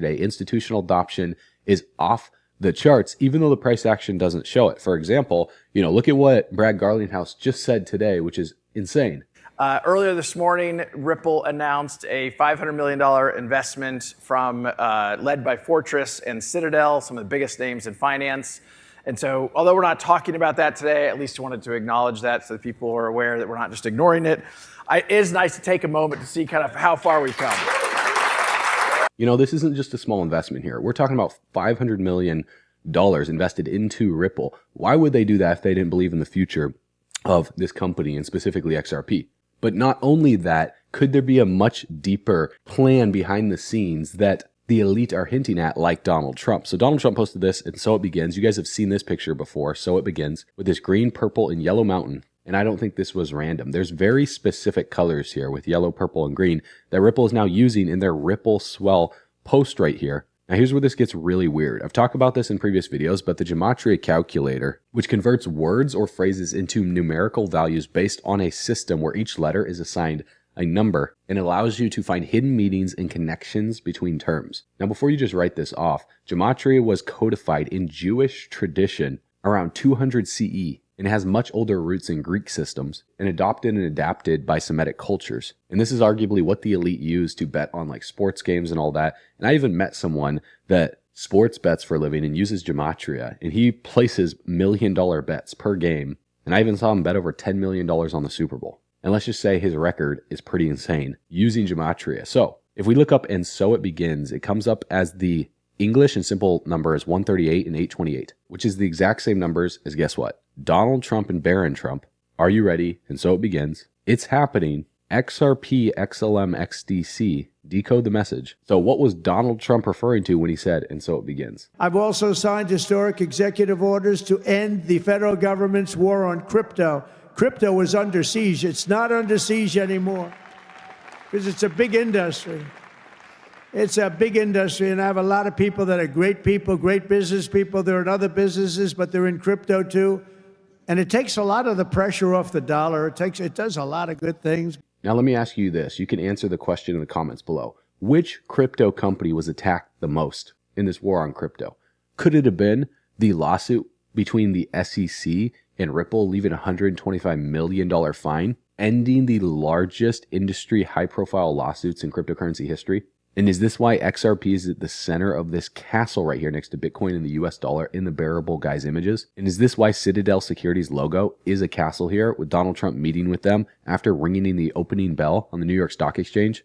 Today, institutional adoption is off the charts, even though the price action doesn't show it. For example, look at what Brad Garlinghouse just said today, which is insane. Earlier this morning, Ripple announced a $500 million investment led by Fortress and Citadel, some of the biggest names in finance. And so, although we're not talking about that today, at least I wanted to acknowledge that so that people are aware that we're not just ignoring it. It is nice to take a moment to see kind of how far we've come. This isn't just a small investment here. We're talking about $500 million invested into Ripple. Why would they do that if they didn't believe in the future of this company and specifically XRP? But not only that, could there be a much deeper plan behind the scenes that the elite are hinting at, like Donald Trump? So Donald Trump posted this, and so it begins. You guys have seen this picture before. So it begins with this green, purple, and yellow mountain. And I don't think this was random. There's very specific colors here with yellow, purple, and green that Ripple is now using in their Ripple Swell post right here. Now here's where this gets really weird. I've talked about this in previous videos, but the gematria calculator, which converts words or phrases into numerical values based on a system where each letter is assigned a number, and allows you to find hidden meanings and connections between terms. Now before you just write this off, gematria was codified in Jewish tradition around 200 CE. And it has much older roots in Greek systems and adopted and adapted by Semitic cultures. And this is arguably what the elite use to bet on like sports games and all that. And I even met someone that sports bets for a living and uses gematria, and he places $1 million bets per game. And I even saw him bet over $10 million on the Super Bowl. And let's just say his record is pretty insane using gematria. So if we look up and so it begins, it comes up as the English and simple number is 138 and 828, which is the exact same numbers as, guess what? Donald Trump and Barron Trump. Are you ready? And so it begins. It's happening. XRP, XLM, XDC. Decode the message. So what was Donald Trump referring to when he said, and so it begins? I've also signed historic executive orders to end the federal government's war on crypto. Crypto is under siege. It's not under siege anymore because it's a big industry. It's a big industry, and I have a lot of people that are great people, great business people. They're in other businesses, but they're in crypto too. And it takes a lot of the pressure off the dollar. It does a lot of good things. Now let me ask you this. You can answer the question in the comments below. Which crypto company was attacked the most in this war on crypto? Could it have been the lawsuit between the SEC and Ripple, leaving a $125 million fine, ending the largest industry high-profile lawsuits in cryptocurrency history? And is this why XRP is at the center of this castle right here next to Bitcoin and the US dollar in the bearable guys images? And is this why Citadel Securities logo is a castle here with Donald Trump meeting with them after ringing in the opening bell on the New York Stock Exchange?